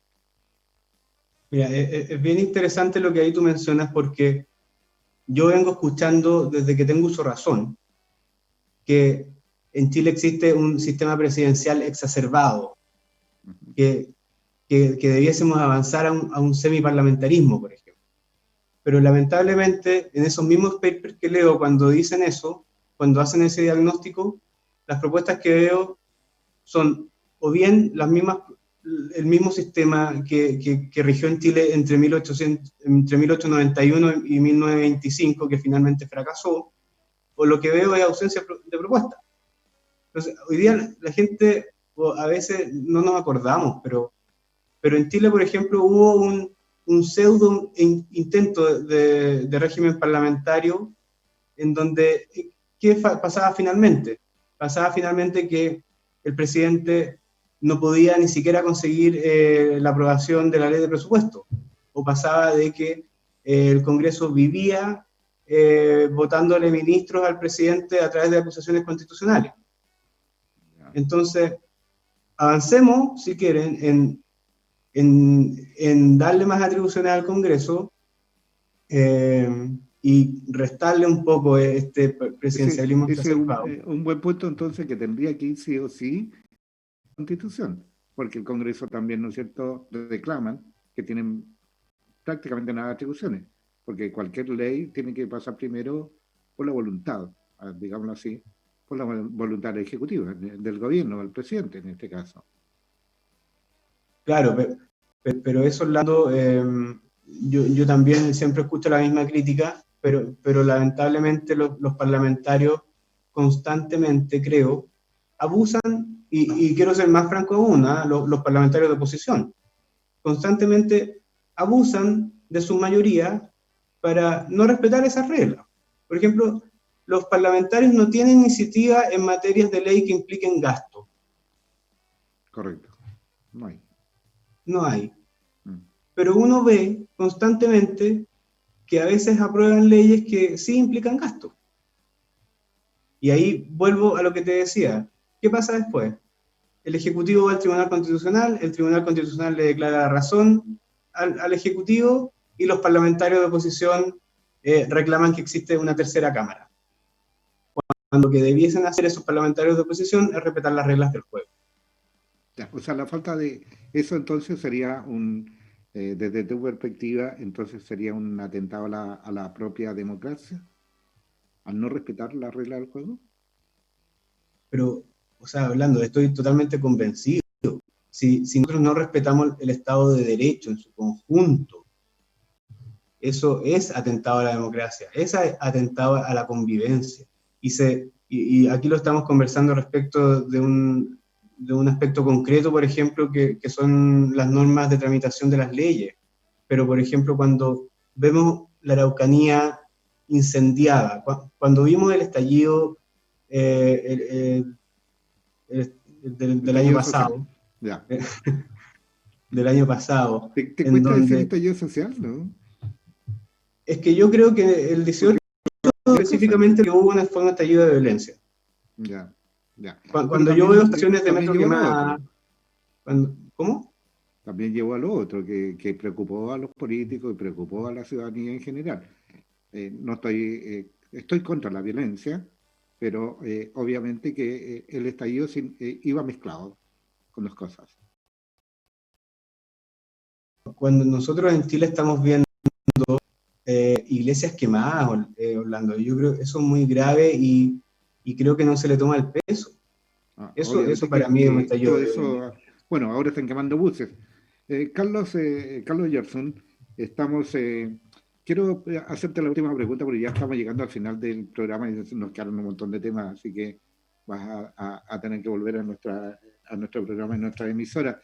Mira, es bien interesante lo que ahí tú mencionas, porque yo vengo escuchando desde que tengo uso razón que en Chile existe un sistema presidencial exacerbado, que debiésemos avanzar a un semiparlamentarismo, por ejemplo. Pero lamentablemente, en esos mismos papers que leo, cuando dicen eso, cuando hacen ese diagnóstico, las propuestas que veo son o bien el mismo sistema que rigió en Chile entre 1891 y 1925, que finalmente fracasó, o lo que veo es ausencia de propuestas. Entonces, hoy día la gente, a veces no nos acordamos, pero en Chile, por ejemplo, hubo un pseudo intento de régimen parlamentario en donde, ¿qué pasaba finalmente? Pasaba finalmente que el presidente no podía ni siquiera conseguir la aprobación de la ley de presupuesto, o pasaba de que el Congreso vivía votándole ministros al presidente a través de acusaciones constitucionales. Entonces, avancemos, si quieren, en darle más atribuciones al Congreso y restarle un poco este presidencialismo Ese es exacerbado. un buen punto entonces que tendría que ir sí o sí la Constitución, porque el Congreso también, ¿no es cierto?, reclaman que tienen prácticamente nada de atribuciones, porque cualquier ley tiene que pasar primero por la voluntad, digámoslo así, por la voluntad ejecutiva, del gobierno, del presidente en este caso. Claro, pero eso, Orlando, yo también siempre escucho la misma crítica, pero lamentablemente los parlamentarios constantemente, creo, abusan, y quiero ser más franco aún, los parlamentarios de oposición, constantemente abusan de su mayoría para no respetar esas reglas. Por ejemplo, los parlamentarios no tienen iniciativa en materias de ley que impliquen gasto. Correcto. No hay. No hay. Pero uno ve constantemente que a veces aprueban leyes que sí implican gasto. Y ahí vuelvo a lo que te decía. ¿Qué pasa después? El Ejecutivo va al Tribunal Constitucional, el Tribunal Constitucional le declara la razón al Ejecutivo, y los parlamentarios de oposición reclaman que existe una tercera cámara. Cuando lo que debiesen hacer esos parlamentarios de oposición es respetar las reglas del juego. Ya, o sea, la falta de eso entonces sería desde tu perspectiva, entonces sería un atentado a la propia democracia, al no respetar las reglas del juego. Pero, o sea, hablando, estoy totalmente convencido. Si nosotros no respetamos el Estado de Derecho en su conjunto, eso es atentado a la democracia, es atentado a la convivencia. Y aquí lo estamos conversando respecto de un aspecto concreto, por ejemplo, que son las normas de tramitación de las leyes. Pero, por ejemplo, cuando vemos la Araucanía incendiada, cuando vimos el estallido del año pasado, del año pasado. ¿Te cuesta decir estallido social, no? Es que yo creo que el 18 específicamente lo que hubo fue un estallido de violencia. Ya, ya. Cuando yo veo estaciones de metro quemadas... ¿Cómo? También llevó a lo otro, que preocupó a los políticos y preocupó a la ciudadanía en general. No estoy contra la violencia, pero obviamente que el estallido iba mezclado con las cosas. Cuando nosotros en Chile estamos viendo iglesias quemadas, Orlando, yo creo que eso es muy grave y creo que no se le toma el peso. Eso para mí es un estallido. Bueno, ahora están quemando buses. Carlos Gerson, quiero hacerte la última pregunta porque ya estamos llegando al final del programa y nos quedan un montón de temas, así que vas a tener que volver a nuestro programa, en nuestra emisora.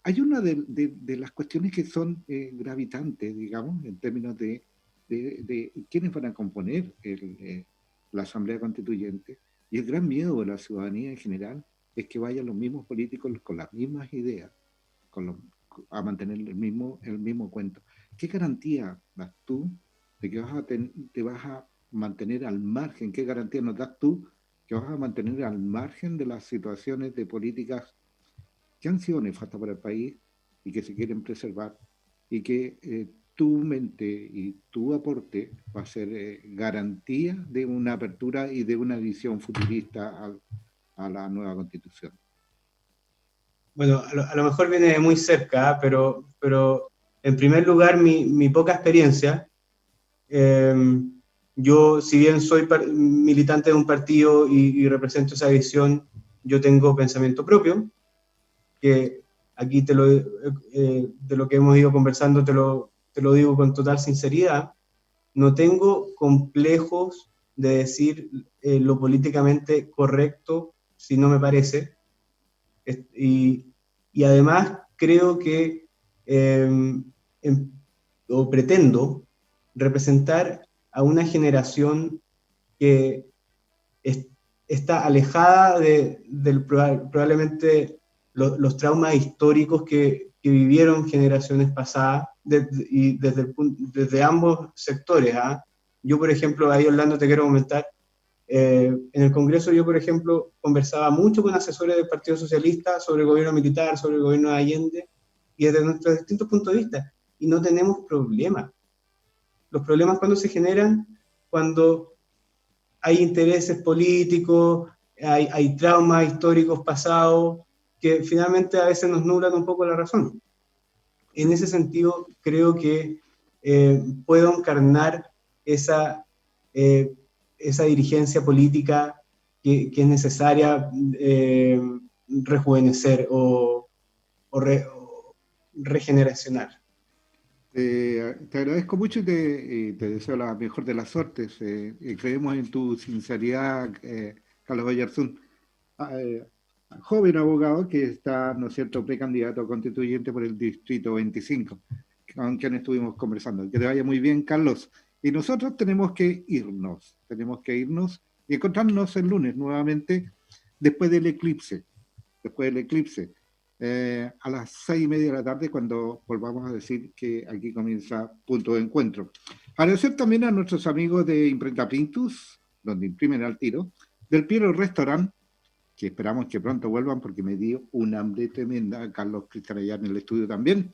Hay una de las cuestiones que son gravitantes, digamos, en términos de quiénes van a componer la Asamblea Constituyente, y el gran miedo de la ciudadanía en general es que vayan los mismos políticos con las mismas ideas, a mantener el mismo cuento. ¿Qué garantía das tú de que te vas a mantener al margen? ¿Qué garantía nos das tú que vas a mantener al margen de las situaciones de políticas que han sido nefastas para el país y que se quieren preservar, y que tu mente y tu aporte va a ser garantía de una apertura y de una visión futurista a la nueva Constitución? Bueno, a lo mejor viene de muy cerca, pero en primer lugar mi poca experiencia. Yo, si bien soy militante de un partido y represento esa visión, yo tengo pensamiento propio, que aquí de lo que hemos ido conversando te lo digo con total sinceridad. No tengo complejos de decir lo políticamente correcto si no me parece, y además creo que o pretendo representar a una generación que está alejada probablemente los traumas históricos que vivieron generaciones pasadas, y desde ambos sectores. Yo, por ejemplo, ahí, Orlando, te quiero comentar, En el Congreso yo, por ejemplo, conversaba mucho con asesores del Partido Socialista sobre el gobierno militar, sobre el gobierno de Allende, y desde nuestros distintos puntos de vista, y no tenemos problemas. Los problemas cuando se generan, cuando hay intereses políticos, hay traumas históricos pasados, que finalmente a veces nos nublan un poco la razón. En ese sentido, creo que puedo encarnar esa dirigencia política que es necesaria rejuvenecer o regeneracionar. Te agradezco mucho y te deseo la mejor de las suertes. Y creemos en tu sinceridad, Carlos Oyarzún, joven abogado que está, ¿no es cierto?, precandidato a constituyente por el Distrito 25, con quien estuvimos conversando. Que te vaya muy bien, Carlos. Y nosotros tenemos que irnos y encontrarnos el lunes nuevamente después del eclipse. A las 6:30 de la tarde, cuando volvamos a decir que aquí comienza Punto de Encuentro. Agradecer también a nuestros amigos de Imprenta Pintus, donde imprimen al tiro, del Piero Restaurant, que esperamos que pronto vuelvan porque me dio un hambre tremenda, Carlos Cristian allá en el estudio también,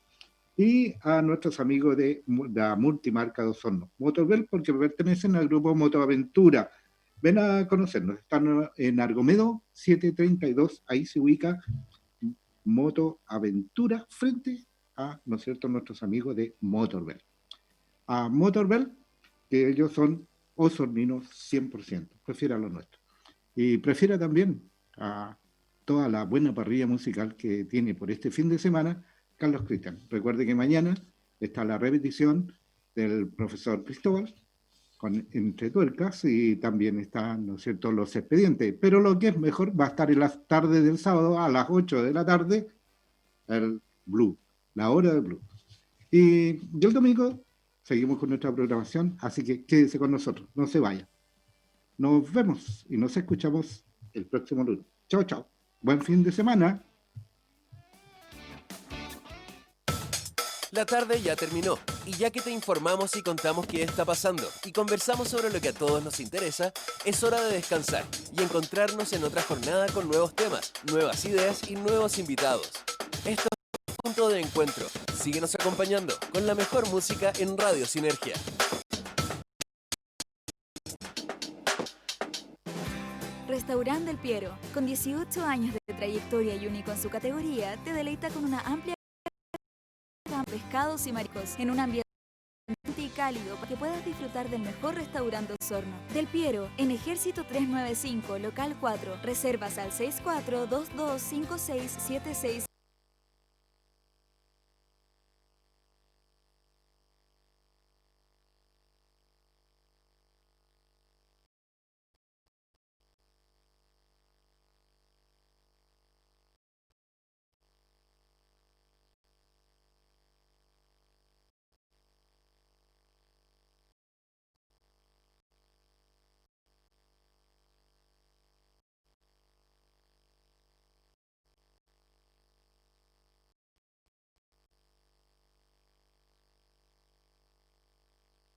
y a nuestros amigos de la multimarca de Osorno, Motorbel, porque pertenecen al grupo Motoaventura. Ven a conocernos, están en Argomedo 732, ahí se ubica Motoaventura frente a, ¿no es cierto?, nuestros amigos de Motorbel. A Motorbel, que ellos son osorninos 100%, prefiera lo nuestro. Y prefiera también a toda la buena parrilla musical que tiene por este fin de semana Carlos Cristian. Recuerde que mañana está la repetición del profesor Cristóbal con Entre Tuercas y también están, ¿no es cierto?, los expedientes. Pero lo que es mejor va a estar en las tardes del sábado a las 8 de la tarde el Blue, la hora del Blue. Y el domingo seguimos con nuestra programación, así que quédese con nosotros, no se vaya. Nos vemos y nos escuchamos el próximo lunes. Chao, chao. Buen fin de semana. La tarde ya terminó, y ya que te informamos y contamos qué está pasando, y conversamos sobre lo que a todos nos interesa, es hora de descansar y encontrarnos en otra jornada con nuevos temas, nuevas ideas y nuevos invitados. Esto es Punto de Encuentro. Síguenos acompañando con la mejor música en Radio Sinergia. Restaurante El Piero, con 18 años de trayectoria y único en su categoría, te deleita con una amplia gama de pescados y mariscos en un ambiente y cálido para que puedas disfrutar del mejor restaurante Osorno. Del Piero, en Ejército 395, local 4. Reservas al 64225676.